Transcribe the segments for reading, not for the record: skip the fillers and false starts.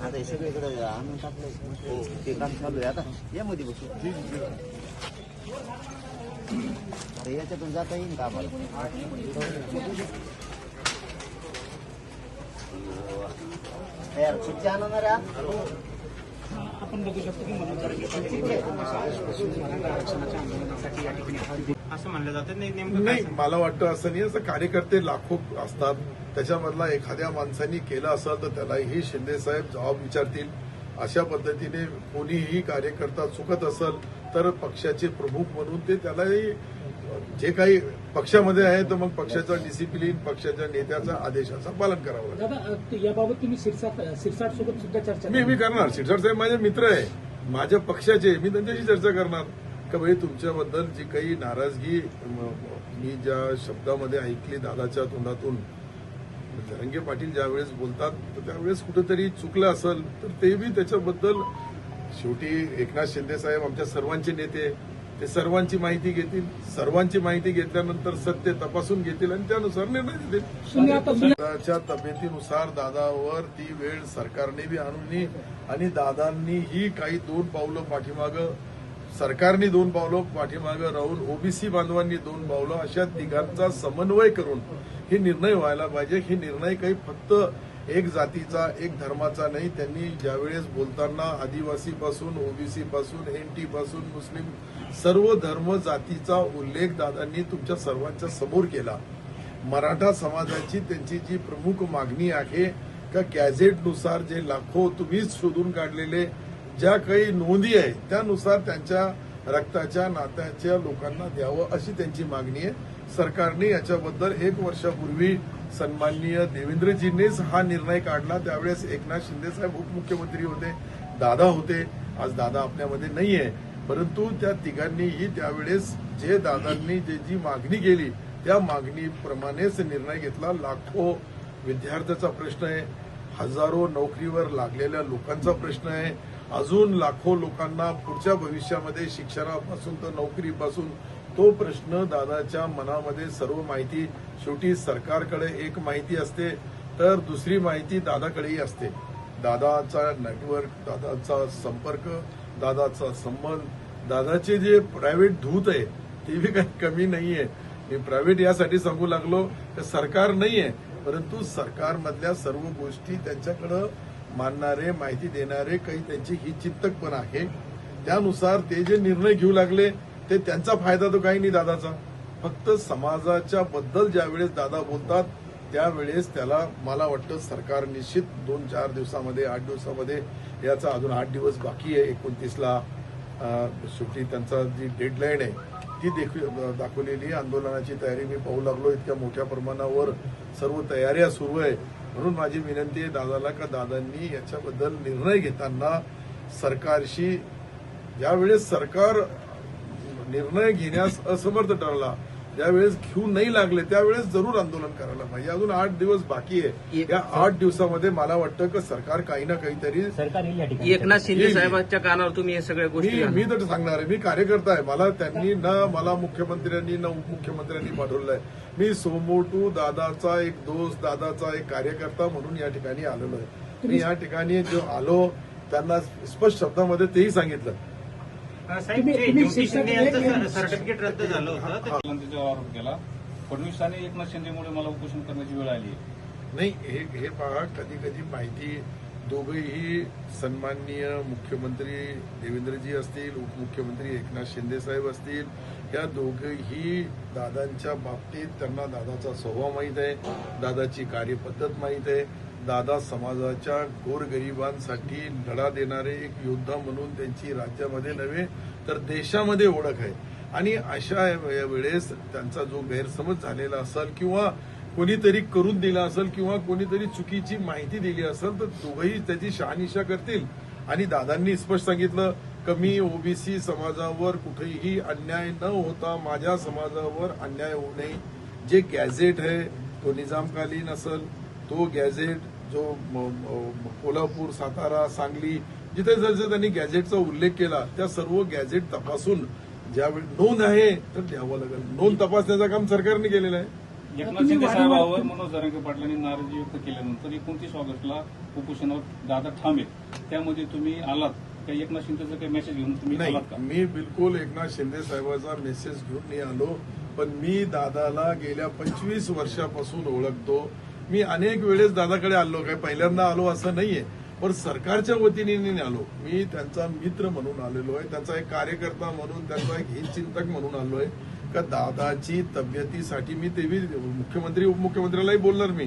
आता हे सगळीकडे आणून टाकलं ते काम चालू आहे. आता यामध्ये बसू आता याच्यातून जाता येईल का आम्हाला? यार सुट्टी आणणार आपण बघू शकतो की मनोज जरांगे पाटील आरक्षणाच्या आंदोलनासाठी या ठिकाणी असं म्हणलं जातं. नाही, मला वाटतं असं नाही. असं कार्यकर्ते लाखो असतात, त्याच्यामधला एखाद्या माणसांनी केलं असेल तर त्यालाही शिंदे साहेब जबाब विचारतील. अशा पद्धतीने कोणीही कार्यकर्ता चुकत असेल तर पक्षाचे प्रमुख म्हणून ते त्यालाही जे काही पक्षामध्ये आहे तर मग पक्षाचा डिसिप्लिन, पक्षाच्या नेत्याचा आदेशाचं पालन करावं लागेल. दादा, याबाबत तुम्ही शिरसाट सोबत सुद्धा चर्चा मी करणार. शिरसाट साहेब माझे मित्र आहे, माझ्या पक्षाचे, मी त्यांच्याशी चर्चा करणार का भाई तुमच्याबद्दल जी काही नाराजगी मी ज्या शब्दामध्ये ऐकली दादाच्या तोंडातून, जरांगे पाटील ज्यावेळेस बोलतात तर त्यावेळेस कुठेतरी चुकलं असेल तर ते बी त्याच्याबद्दल, शेवटी एकनाथ शिंदे साहेब आमच्या सर्वांचे नेते, ते सर्वांची माहिती घेतील. सर्वांची माहिती घेतल्यानंतर सत्य तपासून घेतील आणि त्यानुसार निर्णय देतील. दादाच्या तब्येतीनुसार दादावर ती वेळ सरकारने बी आणून आणि दादांनीही काही 2 पावलं पाठीमागं, सरकारने 2 पावलं पाठीमागं राहून ओबीसी बांधवांनी 2 पावलं, अशा तिघांचा समन्वय करून हे निर्णय व्हायला पाहिजे. हे निर्णय काही फक्त एक जातीचा, एक धर्माचा नाही. त्यांनी ज्यावेळेस बोलताना आदिवासीपासून, ओबीसी पासून, एनटी पासून, मुस्लिम सर्व धर्म जातीचा उल्लेख दादांनी तुमच्या सर्वांच्या समोर केला. मराठा समाजाची त्यांची जी प्रमुख मागणी आहे का गॅझेटनुसार जे लाखो तुम्हीच शोधून काढलेले ज्या काही नोंदी आहे त्यानुसार त्यांच्या रक्ताच्या नात्याच्या लोकांना द्यावं अशी त्यांची मागणी आहे. सरकारने याच्याबद्दल 1 वर्षापूर्वी सन्माननीय देवेंद्रजींनीच हा निर्णय काढला. त्यावेळेस एकनाथ शिंदे साहेब उपमुख्यमंत्री होते, दादा होते. आज दादा आपल्यामध्ये नाहीये, परंतु त्या तिघांनीही त्यावेळेस जे दादांनी जी मागणी केली त्या मागणीप्रमाणेच निर्णय घेतला. लाखो विद्यार्थ्याचा प्रश्न आहे, हजारो नोकरीवर लागलेल्या लोकांचा प्रश्न आहे, अजून लाखो लोकांना पुढच्या भविष्यामध्ये शिक्षणापासून तर नोकरीपासून तो प्रश्न दादाच्या मनामध्ये सर्व माहिती. शेवटी सरकारकडे एक माहिती असते तर दुसरी माहिती दादाकडेही असते. दादाचा नेटवर्क, दादाचा संपर्क, दादाचा संबंध, दादाचे जे प्रायव्हेट धूत आहे ते बी काही कमी नाहीये. मी प्रायव्हेट यासाठी सांगू लागलो की सरकार नाहीये, परंतु सरकारमधल्या सर्व गोष्टी त्यांच्याकडे मानणारे, माहिती देणारे काही त्यांचे हितचिंतक पण आहे. त्यानुसार ते जे निर्णय घेऊ लागले ते त्यांचा फायदा तो काही नाही दादाचा. फक्त समाजाच्या बद्दल ज्यावेळेस दादा बोलतात त्यावेळेस त्याला मला वाटतं सरकार निश्चित 2-4 दिवसामध्ये, 8 दिवसामध्ये, याचा अजून 8 दिवस बाकी आहे. 29ला शेवटी त्यांचा जी डेडलाईन आहे ती दाखवलेली आंदोलनाची तयारी मी पाहू लागलो. इतक्या मोठ्या प्रमाणावर सर्व तयाऱ्या सुरू आहे. म्हणून माझी विनंती आहे दादाला का दादांनी याच्याबद्दल निर्णय घेताना सरकारशी, ज्यावेळेस सरकार निर्णय घेण्यास असमर्थ ठरला, ज्यावेळेस घेऊ नाही लागले त्यावेळेस जरूर आंदोलन करायला पाहिजे. अजून 8 दिवस बाकी आहे. या 8 दिवसामध्ये मला वाटतं की सरकार काही ना काहीतरी, एकनाथ शिंदे साहेबांच्या कानावर तुम्ही हे सगळ्या गोष्टी, मी तर सांगणार आहे. मी कार्यकर्ता आहे. मला त्यांनी मला मुख्यमंत्र्यांनी उपमुख्यमंत्र्यांनी पाठवलं आहे. मी सोमोटू दादाचा एक दोस्त, दादाचा एक कार्यकर्ता म्हणून या ठिकाणी आलेलो आहे. मी या ठिकाणी जो आलो त्यांना स्पष्ट शब्दामध्ये तेही सांगितलं. सर्टिफिकेट रद्द झालं होतं, त्याचा आरोप केला. फडणवीस आणि एकनाथ शिंदेमुळे मला उपोषण करण्याची वेळ आली नाही. हे पहा, कधी कधी माहिती दोघेही सन्माननीय मुख्यमंत्री देवेंद्रजी असतील, उपमुख्यमंत्री एकनाथ शिंदे साहेब असतील, या दोघेही दादांच्या बाबतीत त्यांना दादाचा स्वभाव माहीत आहे, दादाची कार्यपद्धत माहीत आहे. दादा समाजाच्या गोरगरिबांसाठी लढा देणारे एक योद्धा म्हणून त्यांची राज्यामध्ये नव्हे तर देशामध्ये ओळख आहे. आणि अशा वेळेस त्यांचा जो गैरसमज झालेला असेल किंवा कोणीतरी करून दिला असेल किंवा कोणीतरी चुकीची माहिती दिली असेल तर दोघंही त्याची शहानिशा करतील. आणि दादांनी स्पष्ट सांगितलं की मी ओबीसी समाजावर कुठेही अन्याय न होता माझ्या समाजावर अन्याय होऊ नये. जे गॅझेट आहे तो निजामकालीन असेल, तो गॅझेट जो कोल्हापूर, सातारा, सांगली जिथे जर त्यांनी गॅझेटचा उल्लेख केला त्या सर्व गॅझेट तपासून ज्यावेळी नोंद आहे तर द्यावं लागेल. नोंद तपासण्याचं काम सरकारने केलेलं आहे. एकनाथ शिंदे साहेबांवर मनोज जरांगे पाटलांनी नाराजी व्यक्त केल्यानंतर 29 ऑगस्टला उपोषणावर दादा ठाम आहेत, त्यामध्ये तुम्ही आलात काही एकनाथ शिंदेचा काही मेसेज घेऊन तुम्ही नाही, आलात का? मी बिलकुल एकनाथ शिंदे साहेबांचा मेसेज घेऊन नाही आलो, पण मी दादाला गेल्या 25 वर्षापासून ओळखतो. मी अनेक वेळेस दादाकडे आलो, काही पहिल्यांदा आलो असं नाहीये, पण सरकारच्या वतीने नाही आलो. मी त्यांचा मित्र म्हणून आलेलो आहे, त्यांचा एक कार्यकर्ता म्हणून, त्यांचा एक हितचिंतक म्हणून आलो आहे. का दादाची तब्येतीसाठी मी तेही मुख्यमंत्री उपमुख्यमंत्र्यालाही बोलणार मी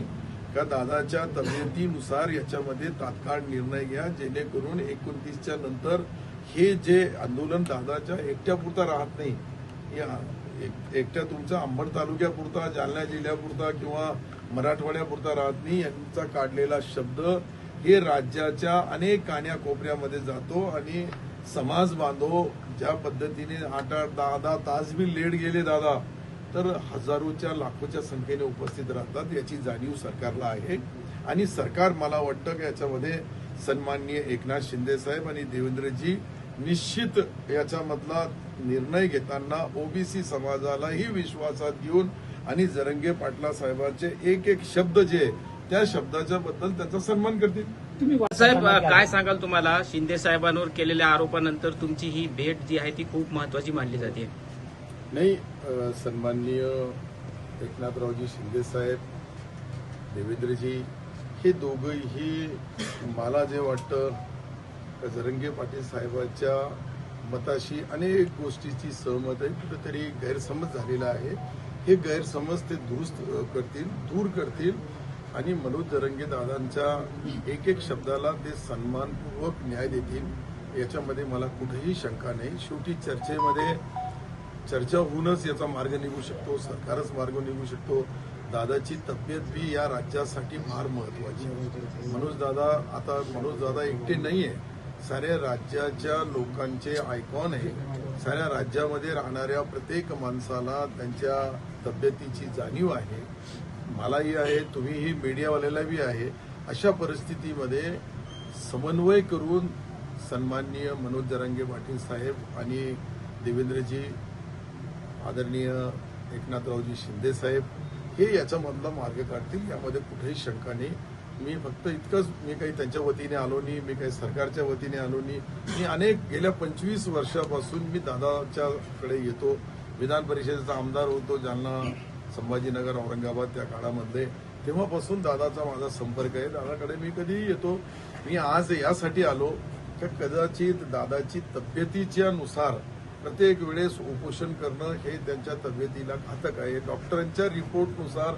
का दादाच्या तब्येतीनुसार याच्यामध्ये तात्काळ निर्णय घ्या, जेणेकरून 29च्या नंतर हे जे आंदोलन दादाच्या एकट्यापुरता राहत नाही, या एकट्या तुमच्या अंबड तालुक्यापुरता, जालना जिल्ह्यापुरता किंवा मराठवाड्यापुरता राहत नाही. यांचा काढलेला शब्द हे राज्याच्या अनेक कान्याकोपऱ्यामध्ये जातो आणि समाज बांधव ज्या पद्धतीने 8-8, 10-10 तास बी लेट गेले दादा, तर हजारोच्या लाखोच्या संख्येने उपस्थित राहतात. याची जाणीव सरकारला आहे आणि सरकार मला वाटतं की याच्यामध्ये सन्माननीय एकनाथ शिंदे साहेब आणि देवेंद्रजी निश्चित याच्यामधला निर्णय घेताना ओबीसी समाजालाही विश्वासात घेऊन आणि जरंगे पाटला साहेबांचे एक एक शब्द जे त्या शब्दाच्या बद्दल त्याचा सन्मान करतील. साहेब काय सांगाल, तुम्हाला शिंदे साहेबांवर केलेल्या आरोपानंतर तुमची ही भेट जी आहे ती खूप महत्वाची मानली जाते? नाही, सन्माननीय एकनाथरावजी शिंदे साहेब, देवेंद्रजी हे दोघंही मला जे वाटतं जरंगे पाटील साहेबांच्या मताशी अनेक गोष्टीची सहमत आहे. कुठेतरी गैरसमज झालेला आहे, हे गैरसमज ते दुरुस्त करतील, दूर करतील आणि मनोज जरंगे दादांच्या एक एक शब्दाला ते सन्मानपूर्वक न्याय देतील याच्यामध्ये मला कुठेही शंका नाही. शेवटी चर्चेमध्ये चर्चा होऊनच याचा मार्ग निघू शकतो, सरकारच मार्ग निघू शकतो. दादाची तब्येत बी या राज्यासाठी फार महत्वाची आहे. मनोज दादा एकटे नाहीये, साऱ्या राज्याच्या लोकांचे आयकॉन आहे. साऱ्या राज्यामध्ये राहणाऱ्या प्रत्येक माणसाला त्यांच्या तब्येतीची जाणीव आहे, मलाही आहे, तुम्हीही मीडियावाल्याला बी आहे. अशा परिस्थितीमध्ये समन्वय करून सन्माननीय मनोज जरांगे पाटील साहेब आणि देवेंद्रजी, आदरणीय एकनाथरावजी शिंदे साहेब हे याच्यामधला मार्ग काढतील, यामध्ये कुठेही शंका नाही. मी फक्त इतकंच, मी काही त्यांच्या वतीने आलो नाही, मी काही सरकारच्या वतीने आलो नाही. मी अनेक गेल्या 25 वर्षापासून मी दादाच्याकडे येतो. विधान परिषदेचा आमदार होतो जालना, संभाजीनगर, औरंगाबाद त्या काळामध्ये, तेव्हापासून दादाचा माझा संपर्क आहे. दादाकडे मी कधीही येतो. मी आज यासाठी आलो की कदाचित दादाची तब्येतीच्या नुसार प्रत्येक वेळेस उपोषण करणं हे त्यांच्या तब्येतीला घातक आहे. डॉक्टरांच्या रिपोर्टनुसार,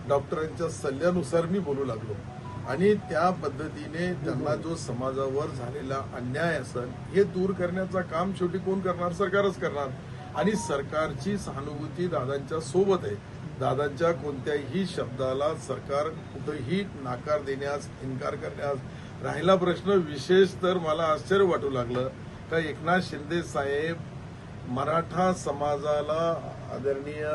डॉक्टरांच्या सल्ल्यानुसार मी बोलू लागलो आणि त्या पद्धतीने त्यांना जो समाजावर झालेला अन्याय असेल हे दूर करण्याचं काम शेवटी कोण करणार? सरकारच करणार. आणि सरकारची सहानुभूती दादांच्या सोबत आहे. दादांच्या कोणत्याही शब्दाला सरकार कुठेही नकार देण्यास, इन्कार करण्यास राहिला प्रश्न. विशेष तर मला आश्चर्य वाटू लागलं का एकनाथ शिंदे साहेब मराठा समाजाला आदरणीय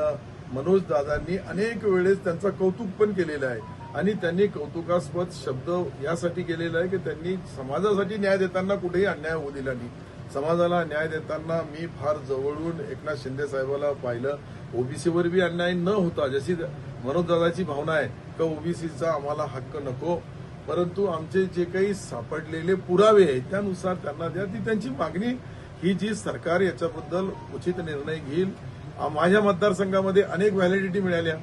मनोज दादांनी अनेक वेळेस त्यांचं कौतुक पण केलेलं आहे आणि त्यांनी कौतुकास्पद शब्द यासाठी केलेला आहे की त्यांनी समाजासाठी न्याय देताना कुठेही अन्याय होऊ दिला नाही. समाजाला न्याय देताना मी फार जवळून एकनाथ शिंदे साहेबाला पाहिलं. ओबीसीवर बी अन्याय न होता, जशी मनोज दादाची भावना आहे का ओबीसीचा आम्हाला हक्क नको, परंतु आमचे जे काही सापडलेले पुरावे आहेत त्यानुसार त्यांना द्या. ती त्यांची मागणी, ही जी सरकार याच्याबद्दल उचित निर्णय घेईल. माझ्या मतदारसंघामध्ये अनेक व्हॅलिडिटी मिळाल्या,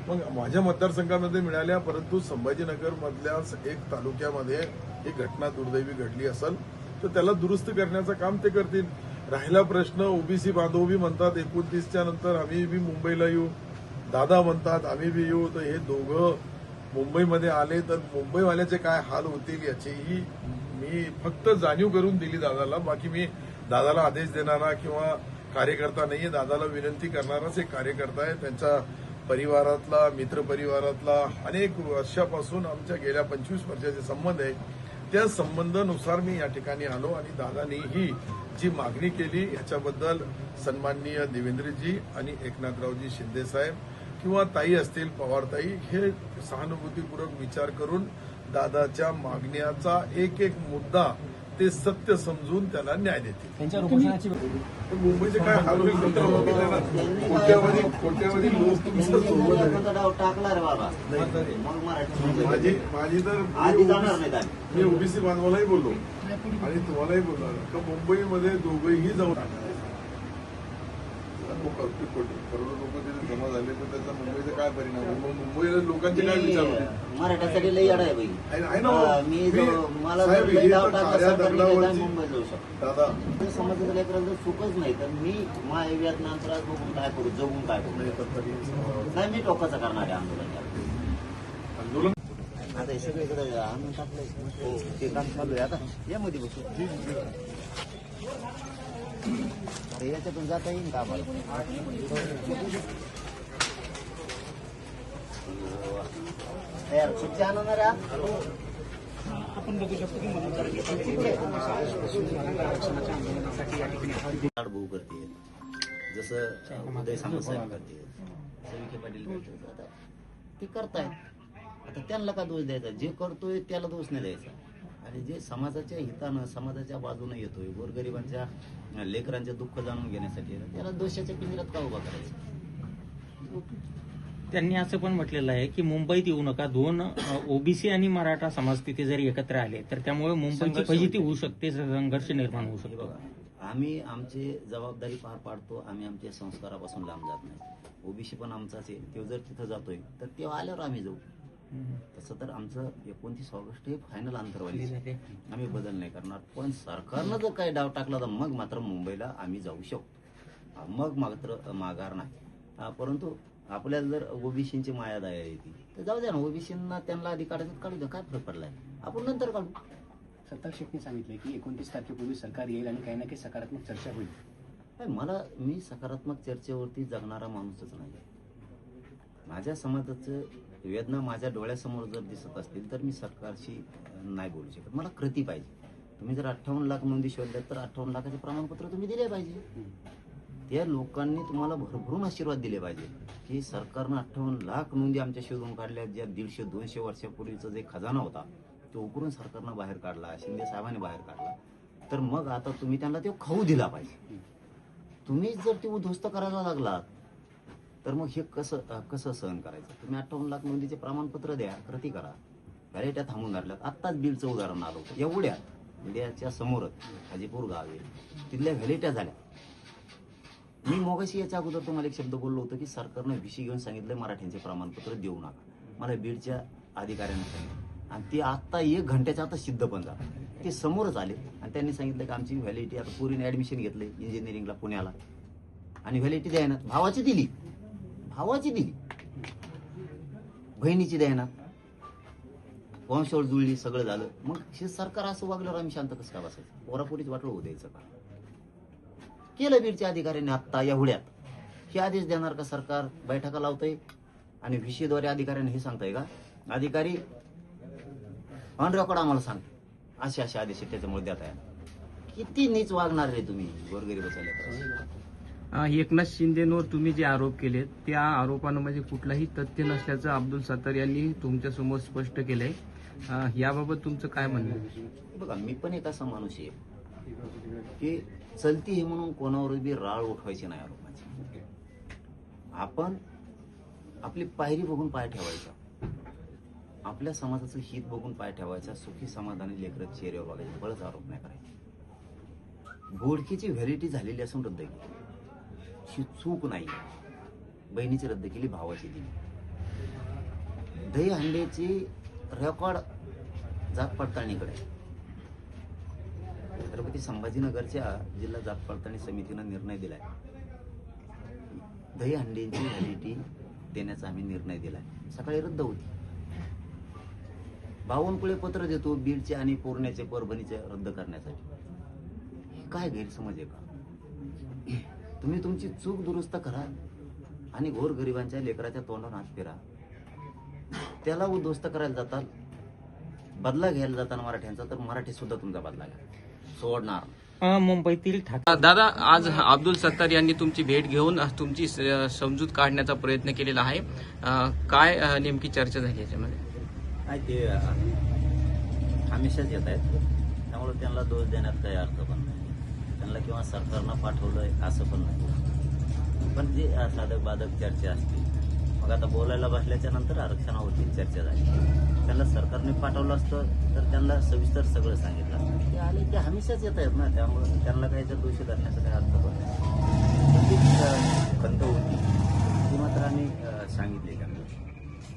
मग माझ्या मतदारसंघामध्ये मिळाल्या, परंतु संभाजीनगर मधल्या एक तालुक्यामध्ये ही घटना दुर्दैवी घडली असेल तर त्याला दुरुस्त करण्याचं काम ते करतील. राहिला प्रश्न, ओबीसी बांधव बी म्हणतात 29च्या नंतर आम्ही बी मुंबईला येऊ, दादा म्हणतात आम्ही बी येऊ, तर हे दोघं मुंबईमध्ये आले तर मुंबईवाल्याचे काय हाल होतील याचीही मी फक्त जाणीव करून दिली दादाला. बाकी मी दादाला आदेश देणारा किंवा कार्यकर्ता नाहीये, दादाला विनंती करणाराच एक कार्यकर्ता आहे. त्यांच्या परिवारातला, मित्रपरिवारातला अनेक वर्षापासून आमच्या गेल्या 25 वर्षाचे संबंध आहे. त्या संबंधानुसार मी या ठिकाणी आलो आणि दादांनीही जी मागणी केली याच्याबद्दल सन्माननीय देवेंद्रजी आणि एकनाथरावजी शिंदे साहेब किंवा ताई असतील, पवारताई, हे सहानुभूतीपूर्वक विचार करून दादाच्या मागण्याचा एक एक मुद्दा ते सत्य समजून त्याला न्याय देतील. त्यांच्या उपोषणाची तर मुंबईचे काय हाल होईल नंतर बघितलं ना. कोट्यावधी लोक तुमचं सोबत आहेत. डाव टाकला रे बाबा मग मराठी माझी तर आधी जाणार नाही आम्ही. मी ओबीसी बांधवालाही बोललो आणि तुम्हालाही बोललो का मुंबईमध्ये दोघंही जाऊन करोडो लोक तिथे जमा झाले तर त्याचा मुंबईचा काय परिणाम होईल? मग मुंबईला लोकांचे काय विचार होते? मराठ्यासाठी लई अडा आहे बाई. आहे ना. मला साहेब, जर लई हे डाव तर टाकला काळ्या सरकारने दगडावरची- मुंबईत जाऊ शकतो. दादा जर समाजाच्या लेकराला जर चुकच नाही तर मी महाविवाद अंतराळ बघून काय करू, जगून काय करू? नाही, मी टोकाचं करणार आहे आंदोलन. आंदोलन आता हे सगळीकडे आणून टाकलंय. ते काम चालू आहे आता. यामध्ये बसू. अरे याच्यातून जाता येईल का आम्हाला? यार सुट्टी आणणार आहे. आपण बघू शकतो की मनोज जरांगे पाटील मराठा आरक्षणाच्या आंदोलनासाठी या ठिकाणी कार्ड भाऊ करते, जसं उदय सामंत साहेब करते, विखे पाटील करते. आता ते करतायत. आता त्यांना का दोष द्यायचा? जे करतोय त्याला दोष नाही द्यायचा. आणि जे समाजाच्या हितानं समाजाच्या बाजूने येतोय, गोरगरिबांच्या लेकरांचे दुःख जाणून घेण्यासाठी येतो, त्याला दोषाच्या पिंजऱ्यात का उभा करायचा? त्यांनी असं पण म्हटलेलं आहे की मुंबईत येऊ नका. दोन ओबीसी आणि मराठा समाज तिथे जरी एकत्र आले तर त्यामुळे मुंबईची फजिती होऊ शकते, संघर्ष निर्माण होऊ हे शकतो. बघा, आम्ही आमची जबाबदारी पार पाडतो. आम्ही आमच्या संस्कारापासून लांब जात नाही. ओबीसी पण आमचाच आहे. तो जर तिथं जातोय तर तेव्हा आल्यावर आम्ही जाऊ. तसं तर आमचं 29 ऑगस्ट हे फायनल अंतर्वाली आहे. आम्ही बदल नाही करणार. पण सरकारनं जर काही डाव टाकला तर मग मात्र मुंबईला आम्ही जाऊ शकतो. मग मात्र माघार नाही. परंतु आपल्याला जर ओबीसीची माया दया येते तर जाऊ द्या ना. ओबीसींना त्यांना अधिकार काढू द्या. काय फरक पडलाय? आपण नंतर काढू. सत्तार शेट्टी सांगितलं की 29 तारखेपूर्वी सरकार येईल आणि काही ना काही सकारात्मक चर्चा होईल. नाही, मी सकारात्मक चर्चेवरती जगणारा माणूसच नाही. माझ्या समाजाचं वेदना माझ्या डोळ्यासमोर जर दिसत असतील तर मी सरकारशी नाही बोलू शकत. मला कृती पाहिजे. तुम्ही जर 58 लाख नोंदी शोधल्या तर 58 लाखाचे प्रमाणपत्र तुम्ही दिले पाहिजे. त्या लोकांनी तुम्हाला भरभरून आशीर्वाद दिले पाहिजे की सरकारनं 58 लाख नोंदी आमच्या शोधून काढल्या. ज्या 150-200 वर्षापूर्वीचा जे खजाना होता तो उकरून सरकारनं बाहेर काढला, शिंदे साहेबांनी बाहेर काढला. तर मग आता तुम्ही त्यांना ते खाऊ दिला पाहिजे. तुम्ही जर ते उद्ध्वस्त करायला लागलात तर मग हे कसं सहन करायचं? तुम्ही 58 लाख नोंदीचे प्रमाणपत्र द्या, कृती करा. व्हॅलिट्या थांबून धरल्यात. आत्ताच बिलचं उदाहरण आलं होतं. एवढ्या इंडियाच्या समोरच हाजीपूर गावे तिथल्या व्हॅलिट्या झाल्या. मी मोगाशी याच्या अगोदर तुम्हाला एक शब्द बोललो होतो की सरकारनं विषय घेऊन सांगितलं मराठ्यांचे प्रमाणपत्र देऊ नका. मला बीडच्या अधिकाऱ्यांना सांगितलं आणि ते आत्ता 1 घंट्याच्या आता सिद्ध पण झालं. ते समोरच आले आणि त्यांनी सांगितलं की आमची व्हॅलिडिटी आता पोरीने ऍडमिशन घेतलंय इंजिनिअरिंगला पुण्याला आणि व्हॅलिडिटी द्यायना. भावाची दिली, बहिणीची द्यायना, वंशावळ जुळली, सगळं झालं. मग हे सरकार असं वागल्यावर आम्ही शांत कसं का बसायचं? पोरापोरीच वाटलं होऊ द्यायचं का? केलं बीडच्या अधिकाऱ्यांनी आत्ता एवढ्यात. हे आदेश देणार का सरकार? बैठका लावतंय आणि व्हीसीद्वारे अधिकाऱ्यांनी हे सांगताय का? अधिकारी ऑन रेकॉर्ड आम्हाला सांगते असे आदेश त्याच्यामुळे देत आहे. किती नीच वागणार रे तुम्ही गोरगरीबाच्या लेकरांना? एकनाथ शिंदेवर तुम्ही जे आरोप केले त्या आरोपानं म्हणजे कुठलाही तथ्य नसल्याचं अब्दुल सत्तार यांनी तुमच्या समोर स्पष्ट केलंय. याबाबत तुमचं काय म्हणणं आहे? बघा, मी पण एक असा माणूस आहे की चलती हे म्हणून कोणावर बी राळ उठवायची नाही आरोपाची. आपण आपली पायरी बघून पाय ठेवायचा, आपल्या समाजाचं हित बघून पाय ठेवायचा. सुखी समाधानी लेकरं चेहऱ्यावर बघायचे, बळच आरोप नाही करायचे. बोडकीची व्हॅलिडिटी झालेली असून रद्द केली, ही चूक नाही. बहिणीची रद्द केली, भावाची दिली. दही हंडेची रेकॉर्ड जात पडताळणीकडे. छत्रपती संभाजीनगरच्या जिल्हा जात पडताळणी समितीनं निर्णय दिलाय. दही हंडीची व्हॅलिडिटी देण्याचा आम्ही निर्णय दिलाय. सकाळी रद्द होती. बावनकुळे पत्र देतो बीडचे आणि पूर्ण्याचे, परभणीचे रद्द करण्यासाठी. हे काय गैरसमज आहे का? तुम्ही तुमची चूक दुरुस्त करा आणि गोरगरिबांच्या लेकराच्या तोंडावर हात फिरा. त्याला उद्ध्वस्त करायला जातात, बदला घ्यायला जाताना मराठ्यांचा, तर मराठी सुद्धा तुमचा बदला घ्या, सोडणार. मुंबईतील दादा, आज अब्दुल सत्तार यांनी तुमची भेट घेऊन तुमची समजूत काढण्याचा प्रयत्न केलेला आहे. काय नेमकी चर्चा झाली याच्यामध्ये? नाही, ते हमेशाच येत आहेत. त्यामुळे त्यामुळे त्यांना दोष देण्यात काही अर्थ पण नाही. त्यांना किंवा सरकारनं पाठवलंय असं पण नाही. पण जे साधक बाधक चर्चा असते, मग आता बोलायला बसल्याच्या नंतर आरक्षणावरती चर्चा झाली. त्यांना सरकारने पाठवलं असतं तर त्यांना सविस्तर सगळं सांगितलं असतं. ते आले ते हमेशाच येत आहेत ना, त्यामुळे त्यांना काही दोषी धरण्याचा काही अर्थ पण नाही. पण ती खंत होती ती मात्र आम्ही सांगितली त्यांना.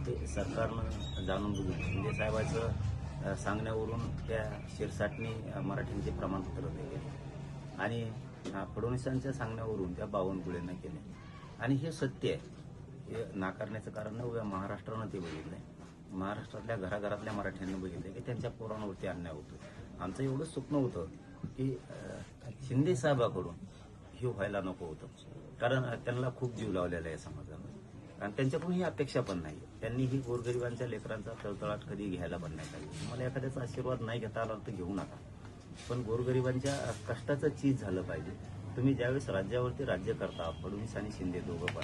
ते सरकारनं जाणून बुजून शिंदे साहेबाचं सांगण्यावरून त्या शिरसाटने मराठ्यांचे प्रमाणपत्र दिले आणि फडणवीसांच्या सांगण्यावरून त्या बावनकुळेंना केले. आणि हे सत्य आहे, हे नाकारण्याचं कारण नाही. उभ्या महाराष्ट्रानं ते बघितलंय, महाराष्ट्रातल्या घराघरातल्या मराठ्यांनी बघितलंय की त्यांच्या पोरांवरती अन्याय होतो. आमचं एवढं स्वप्न होतं की शिंदे साहेबाकडून हे व्हायला नको होतं, कारण त्यांना खूप जीव लावलेला आहे समाजानं आणि त्यांच्याकडून ही अपेक्षा पण नाही. त्यांनी ही गोरगरिबांच्या लेकरांचा तळतळाट कधी घ्यायला पण नाही पाहिजे. मला एखाद्याचा आशीर्वाद नाही घेता आला तर घेऊ नका, पण गोरगरिबांच्या कष्टाचं चीज झालं पाहिजे. तुम्ही ज्यावेळेस राज्यावरती राज्य करता, फडणवीस आणि शिंदे दोघं पण,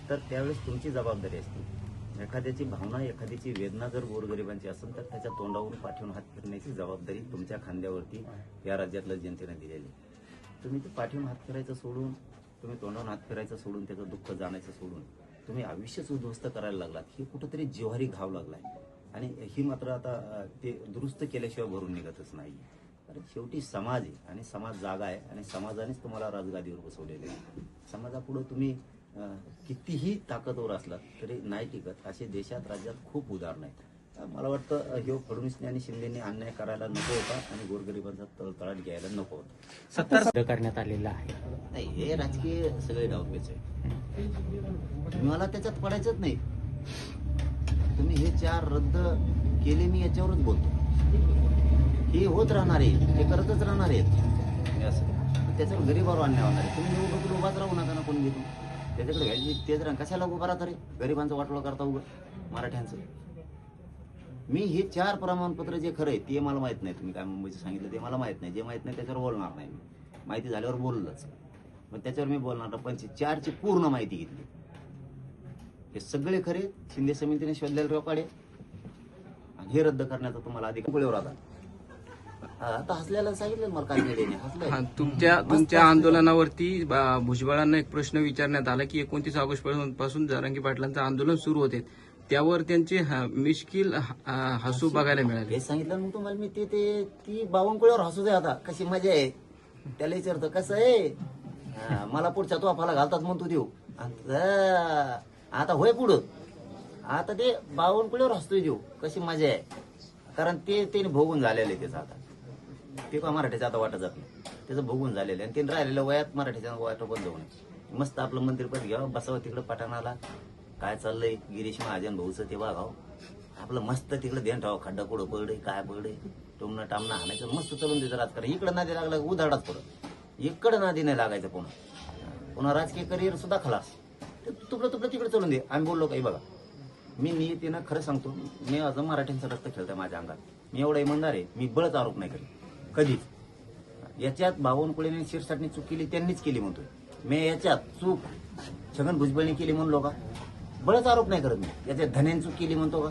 तर त्यावेळेस तुमची जबाबदारी असते. एखाद्याची भावना, एखाद्याची वेदना जर गोरगरिबांची असेल तर त्याच्या तोंडावरून पाठवून हात फिरण्याची जबाबदारी तुमच्या खांद्यावरती या राज्यातल्या जनतेने दिलेली. तुम्ही ते पाठवून हात फिरायचं सोडून, तुम्ही तोंडावरून हात फिरायचं सोडून, त्याचं दुःख जाण्याचं सोडून तुम्ही आयुष्यच उद्ध्वस्त करायला लागलात. ही कुठंतरी जिव्हारी घाव लागलाय आणि ही मात्र आता ते दुरुस्त केल्याशिवाय भरून निघतच नाही. कारण शेवटी समाज आहे आणि समाज जागा आहे आणि समाजानेच तुम्हाला राजगादीवर बसवलेले आहे. समाजापुढे तुम्ही कितीही ताकदवर असलात तरी नाही टिकत. असे देशात राज्यात खूप उदाहरण आहेत. मला वाटतं हे फडणवीसने आणि शिंदेने अन्याय करायला नको होता आणि गोरगरिबांचा तळतळाट घ्यायला नको होता. सत्ता रद्द करण्यात आलेला आहे. नाही, हे राजकीय सगळे डावपेच आहे. मला त्याच्यात पडायचंच नाही. तुम्ही हे 4 रद्द केले, मी याच्यावरच बोलतो. हे होत राहणार आहे, हे करतच राहणार आहेत. असं त्याच्यावर गरीबावर अन्याय होणार आहे. तुम्ही उभं उभाच राहू नका ना कोणी घेतो त्याच्याकडे व्हॅल्यू तेच राहा. कशाला उभा राहता रे? गरिबांचं वाटोळं करता उभं मराठ्यांचं. मी हे 4 प्रमाणपत्र जे खरं आहे ते मला माहित नाही. तुम्ही काय मुंबईचं सांगितलं ते मला माहित नाही. जे माहित नाही त्याच्यावर बोलणार नाही. मी माहिती झाल्यावर बोललंच, मग त्याच्यावर मी बोलणार. पण 4ची पूर्ण माहिती घेतली. हे सगळे खरे शिंदे समितीने शोधलेले रेकॉर्ड आहे आणि हे रद्द करण्याचा तुम्हाला अधिकार आता. आता हसल्याला सांगितलं मला काय हसलं. तुमच्या आंदोलनावरती भुजबळांना एक प्रश्न विचारण्यात आला की 29 ऑगस्ट पासून जरांगे पाटलांचं आंदोलन सुरू होते, त्यावर त्यांचे मिश्किल हसू बघायला मिळाले. हे सांगितलं मग तुम्हाला मी. ती बावनकुळेवर हसू दे आता, कशी मजा आहे. त्याला विचारतो कसं आहे, मला पुढच्या तोफाला घालतात म्हणतो देऊ. आता होय पुढं, आता ते बावनकुळेवर हसतोय देऊ, कशी मजा आहे. कारण ते भोगून झालेलं आहे त्याचं. आता ते का मराठीचं आता वाटत जात नाही, त्याचं भोगून झालेलं आहे. आणि ते राहिलेल्या वयात मराठीच्या वाटं पण जाऊ नये. मस्त आपलं मंत्रिपद घ्यावं, बसावं तिकडं पठाणाला. काय चाललंय गिरीश महाजन भाऊचं ते बघावं. आपलं मस्त तिकडे ध्यान ठेवा, खड्डा कुठं पडलंय, काय पडलंय, टोमणं टामणं हाणायचं, मस्त चलून द्यायचं राजकारण. इकडं नादी लागला उधाडाच पडत, इकडं नादी नाही लागायचं. पुन्हा राजकीय करिअर सुद्धा खलास. तुकडं तिकडे चलून दे. आम्ही बोललो काही बघा, मी नियतीनं खरं सांगतो, मी अजून मराठ्यांचं रक्त खेळतोय माझ्या अंगात. मी एवढा इमानदार आहे, मी बळच आरोप नाही करीत कधीच. याच्यात बावनकुळेने शिरसाटणी चूक केली, त्यांनीच केली म्हणतोय मी. याच्यात चूक छगन भुजबळने केली म्हणलो का? बळच आरोप नाही करत मी. याच्यात धन्याने चूक केली म्हणतो का?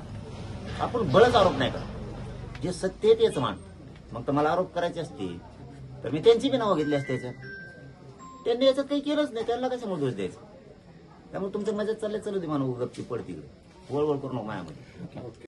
आपण बळच आरोप नाही करत. जे सत्य आहे तेच मान. मग तर मला आरोप करायचे असते तर मी त्यांची बी नावं घेतली असते. याच्यात त्यांनी याच्यात काही केलंच नाही, त्यांना कशामुळे दोष द्यायचा? त्यामुळे तुमचं मजेत चाललंय, चलू दे मानव गपची पडती वळवळ करू नको मायामध्ये.